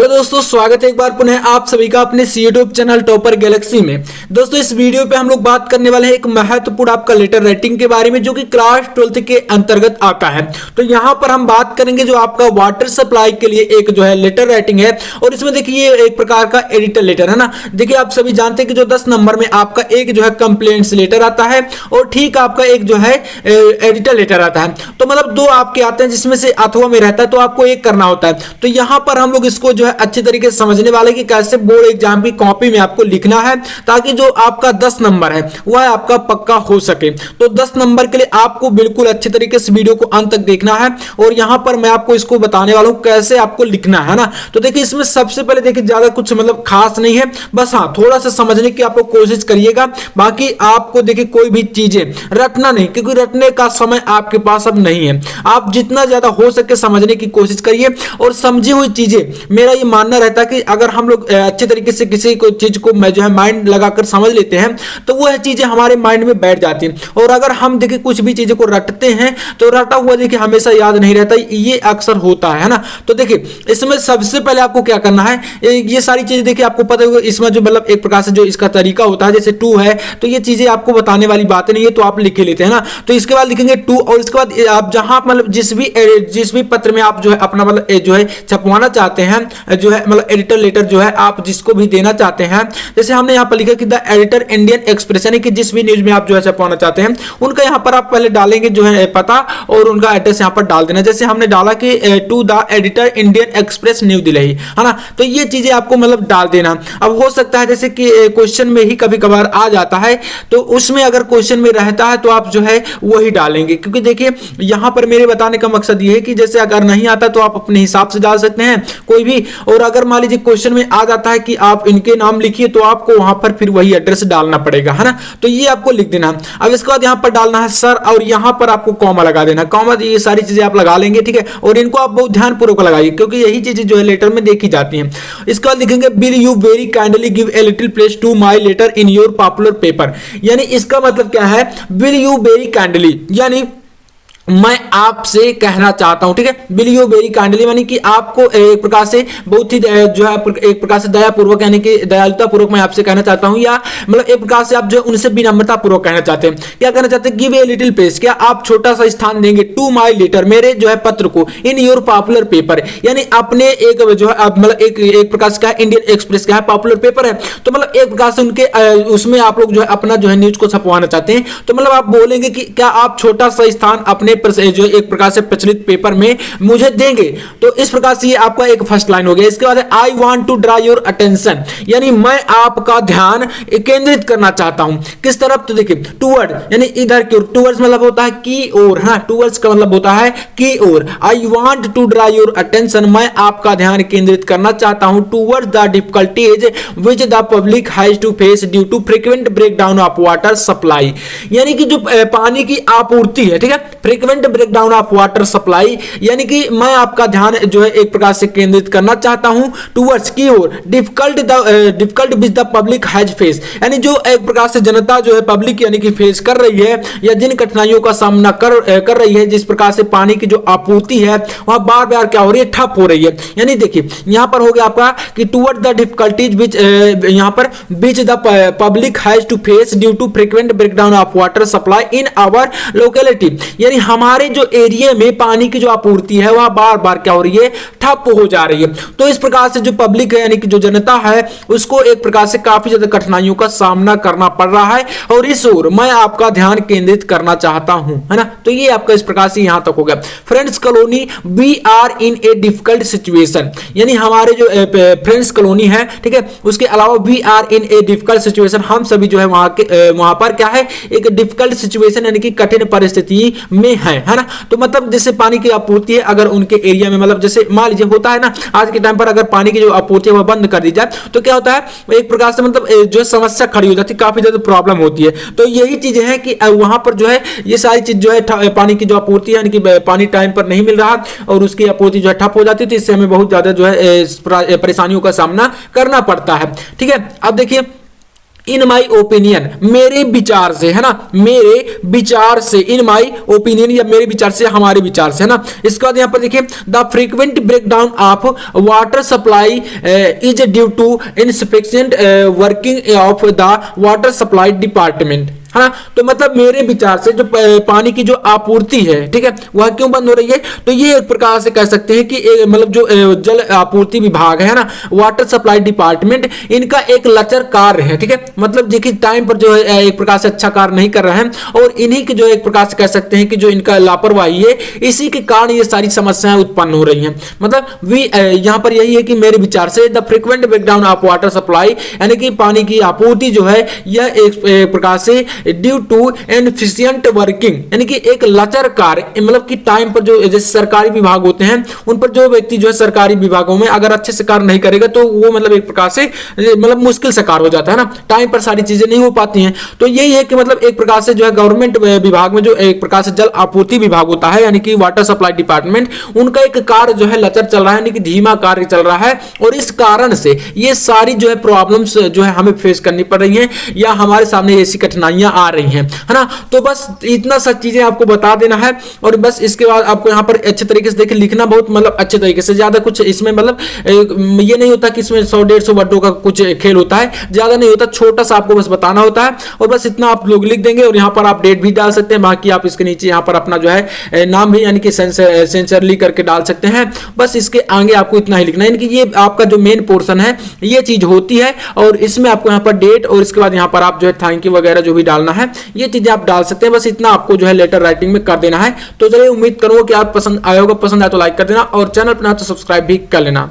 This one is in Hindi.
हेलो दोस्तों, स्वागत है एक बार पुनः आप सभी का अपने यूट्यूब चैनल टॉपर गैलेक्सी में। दोस्तों इस वीडियो पे हम लोग बात करने वाले हैं एक महत्वपूर्ण आपका लेटर राइटिंग के बारे में, जो कि क्लास 12th के अंतर्गत आता है। तो यहाँ पर हम बात करेंगे जो आपका वाटर सप्लाई के लिए एक जो है लेटर राइटिंग है, और इसमें देखिए ये एक प्रकार का एडिटर लेटर है ना। देखिए आप सभी जानते हैं कि जो 10 नंबर में आपका एक जो है कंप्लेंट्स लेटर आता है और ठीक आपका एक जो है एडिटर लेटर आता है। तो मतलब दो आपके आते हैं जिसमें से अथवा में रहता है, तो आपको एक करना होता है। तो यहाँ पर हम लोग इसको जो है अच्छे तरीके से समझने वाले कि कैसे बोर्ड एग्जाम की कॉपी में आपको लिखना है, ताकि जो आपका 10 नंबर है वह आपका पक्का हो सके। तो 10 नंबर के लिए आपको बिल्कुल अच्छे तरीके से वीडियो को अंत तक देखना है, और यहां पर मैं आपको इसको बताने वाला हूं कैसे आपको लिखना है ना। तो देखिए इसमें सबसे पहले देखिए ज्यादा कुछ मतलब खास नहीं है, बस हाँ थोड़ा सा समझने की आपको कोशिश करिएगा। बाकी आपको देखिए कोई भी चीजें रटना नहीं, क्योंकि रटने का समय आपके पास अब नहीं है। आप जितना ज्यादा हो सके समझने की कोशिश करिए, और समझी हुई चीजें मेरा ये मानना रहता है कि अगर हम लोग अच्छे तरीके से किसी को चीज को मैं जो है माइंड लगाकर समझ लेते हैं, तो वह चीजें हमारे माइंड में बैठ जाती हैं। और अगर हम देखिए कुछ भी चीजों को रटते हैं तो रटा हुआ देखिए हमेशा याद नहीं रहता, ये अक्सर होता है ना। तो देखिए इसमें सबसे पहले आपको क्या करना है, ये सारी चीजें देखिए आपको पता होगा, इसमें जो मतलब एक प्रकार से जो इसका तरीका होता है, जैसे टू है तो ये चीजें आपको बताने वाली बातें नहीं है, तो आप लिख के लेते हैं ना। तो इसके बाद लिखेंगे टू, और इसके बाद आप जहां मतलब जिस भी पत्र में आप जो है अपना मतलब जो है छपवाना चाहते हैं, जो है मतलब एडिटर लेटर जो है आप जिसको भी देना चाहते हैं, जैसे हमने यहाँ पर लिखा कि द एडिटर इंडियन एक्सप्रेस, यानी कि जिस भी न्यूज में आप जो है छपवाना चाहते हैं उनका यहाँ पर आप पहले डालेंगे जो है पता, और उनका एड्रेस यहाँ पर डाल देना। जैसे हमने डाला कि to the editor Indian Express new Delhi, है ना। तो ये चीजें आपको मतलब डाल देना। अब हो सकता है जैसे कि क्वेश्चन में ही कभी कभार आ जाता है, तो उसमें अगर क्वेश्चन में रहता है तो आप जो है वही डालेंगे, क्योंकि देखिए यहाँ पर मेरे बताने का मकसद ये है कि जैसे अगर नहीं आता तो आप अपने हिसाब से डाल सकते हैं कोई भी, और अगर मान लीजिए क्वेश्चन में आ जाता है कि आप इनके नाम लिखिए, तो आपको वहां पर फिर वही एड्रेस डालना पड़ेगा, है ना। तो ये आपको लिख देना। अब इसके बाद यहाँ पर डालना है सर, और यहाँ पर आपको कॉमा लगा देना। कॉमा ये सारी चीजें आप लगा लेंगे, ठीक है, और इनको आप बहुत ध्यानपूर्वक लगाइए, क्योंकि यही चीजें जो है लेटर में देखी जाती हैं। इसके बाद लिखेंगे will you very kindly give a little place to my letter in your popular paper, यानी इसका मतलब क्या है, विल यू वेरी काइंडली यानी मैं आपसे कहना चाहता हूं, ठीक है। विल यू वेरी काइंडली यानी कि आपको एक प्रकार से बहुत ही जो है एक प्रकार से दयापूर्वक यानी कि दयालुता पूर्वक मैं आपसे कहना चाहता हूं, या मतलब एक प्रकार से आप जो उनसे विनम्रता पूर्वक कहना चाहते हैं। क्या कहना चाहते हैं, गिव ए लिटिल प्लेस, क्या आप छोटा सा स्थान देंगे टू माई लेटर, मेरे जो है पत्र को, इन योर पॉपुलर पेपर, यानी अपने एक जो है मतलब एक प्रकार से क्या इंडियन एक्सप्रेस क्या है पॉपुलर पेपर है, तो मतलब एक प्रकार से उनके उसमें आप लोग जो है अपना जो है न्यूज को छपवाना चाहते हैं। तो मतलब आप बोलेंगे कि क्या आप छोटा सा स्थान अपने जो एक प्रकार से प्रचलित पेपर में मुझे देंगे। तो इस प्रकार से ये आपका एक फर्स्ट लाइन हो गया। इसके बाद I want to draw your attention, यानी मैं आपका ध्यान केंद्रित करना चाहता हूं। किस तरफ, तो देखिए टूवर्ड यानी इधर की ओर, टूवर्ड्स मतलब होता है की ओर, हाँ टूवर्ड्स का मतलब होता है की ओर। I want to draw your attention, मैं आपका ध्यान केंद्रित करना चाहता हूं towards the difficulties which the public has to face due to frequent breakdown of water supply, यानी कि जो पानी की आपूर्ति है, ठीक है, frequent breakdown of water supply, यानी कि मैं आपका ध्यान जो है एक प्रकार से केंद्रित करना चाहता हूं टुवर्ड्स की ओर difficult which the public has face, यानी जो एक प्रकार से जनता जो है पब्लिक यानी कि फेस कर रही है, या जिन कठिनाइयों का सामना कर रही है, जिस प्रकार से पानी की जो आपूर्ति है वह बार बार क्या हो रही है, ठप हो रही है। यानी देखिए यहां पर हो गया आपका कि टुवर्ड द डिफिकल्टीज विच यहां पर which the public has to face due to frequent breakdown of water supply in our locality, यानी हमारे जो एरिया में पानी की जो आपूर्ति है वह बार बार क्या हो रही है, ठप हो जा रही है। तो इस प्रकार से जो पब्लिक है यानी कि जो जनता है उसको एक प्रकार से काफी ज्यादा कठिनाइयों का सामना करना पड़ रहा है, और इस ओर मैं आपका ध्यान केंद्रित करना चाहता हूं, है ना। तो ये आपका इस प्रकार से यहां तक हो गया। Friends colony we are in a difficult situation, यानी हमारे जो फ्रेंड्स कॉलोनी है, ठीक है, उसके अलावा we are in a difficult situation, हम सभी जो है वहां पर क्या है, एक डिफिकल्ट सिचुएशन यानी कि कठिन परिस्थिति में है ना। तो मतलब जैसे पानी की आपूर्ति है, अगर उनके एरिया में मतलब जैसे मान लीजिए होता है ना आज के टाइम पर, अगर पानी की जो आपूर्ति है वह बंद कर दी जाए तो क्या होता है, एक प्रकार से मतलब जो समस्या खड़ी हो जाती है, काफी ज्यादा प्रॉब्लम होती है। तो यही चीजें हैं कि वहां पर जो है ये सारी चीज जो है पानी की जो आपूर्ति है यानी कि पानी टाइम पर नहीं मिल रहा और उसकी आपूर्ति जो है ठप हो जाती है, तो इससे हमें बहुत ज्यादा जो है परेशानियों का सामना करना पड़ता है, ठीक है। अब देखिए इन माई ओपिनियन, मेरे विचार से, है ना, मेरे विचार से, इन माई ओपिनियन या मेरे विचार से, हमारे विचार से, है ना। इसके बाद यहां पर देखिए the frequent breakdown of water supply is due to insufficient working of the water supply department, है ना। तो मतलब मेरे विचार से जो पानी की जो आपूर्ति है, ठीक है, वह क्यों बंद हो रही है, तो ये एक प्रकार से कह सकते हैं कि मतलब जो जल आपूर्ति विभाग है ना, वाटर सप्लाई डिपार्टमेंट, इनका एक लचर कार्य है, ठीक है। मतलब देखिए टाइम पर जो है एक प्रकार से अच्छा कार्य नहीं कर रहे हैं और इन्हीं की जो एक प्रकार से कह सकते हैं कि जो इनका लापरवाही है, इसी के कारण ये सारी समस्याएं उत्पन्न हो रही हैं। मतलब यहां पर यही है कि मेरे विचार से the frequent breakdown of water supply, यानी कि पानी की आपूर्ति जो है यह एक प्रकार से ड्यू टू इनफिशिएंट वर्किंग, यानी कि एक लचर कार्य, मतलब कि टाइम पर जो जैसे सरकारी विभाग होते हैं उन पर जो व्यक्ति जो है सरकारी विभागों में अगर अच्छे से कार्य नहीं करेगा तो वो मतलब एक प्रकार से मतलब मुश्किल से कार्य हो जाता है ना, टाइम पर सारी चीजें नहीं हो पाती हैं। तो यही है कि मतलब एक प्रकार से जो है गवर्नमेंट विभाग में जो एक प्रकार से जल आपूर्ति विभाग होता है, यानी कि वाटर सप्लाई डिपार्टमेंट, उनका एक कार्य जो है लचर चल रहा है, यानी कि धीमा कार्य चल रहा है और इस कारण से ये सारी जो है प्रॉब्लम्स जो है हमें फेस करनी पड़ रही हैं या हमारे सामने ऐसी कठिनाइयां आ रही हैं, है ना। तो बस इतना सब चीजें आपको बता देना है और बस इसके बाद आपको यहाँ पर अच्छे तरीके से देखिए लिखना, बहुत मतलब अच्छे तरीके से, ज्यादा कुछ इसमें मतलब ये नहीं होता कि इसमें 100-150 वर्डों का कुछ खेल होता है, ज्यादा नहीं होता, छोटा सा आपको बस बताना होता है और बस इतना आप लोग लिख देंगे और यहाँ पर आप डेट भी डाल सकते हैं, बाकी आप इसके नीचे यहाँ पर अपना जो है नाम भी यानी कि सेंसरली करके डाल सकते हैं। बस इसके आगे आपको इतना ही लिखना है, यानी कि ये आपका जो मेन पोर्शन है ये चीज होती है और इसमें आपको यहाँ पर डेट और इसके बाद यहाँ पर आप जो है थैंक यू वगैरह जो भी डालना है ये चीजें आप डाल सकते हैं। बस इतना आपको जो है लेटर राइटिंग में कर देना है। तो चलिए उम्मीद करूंगा कि आप पसंद आया होगा, पसंद आया तो लाइक कर देना और चैनल पर ना तो सब्सक्राइब भी कर लेना।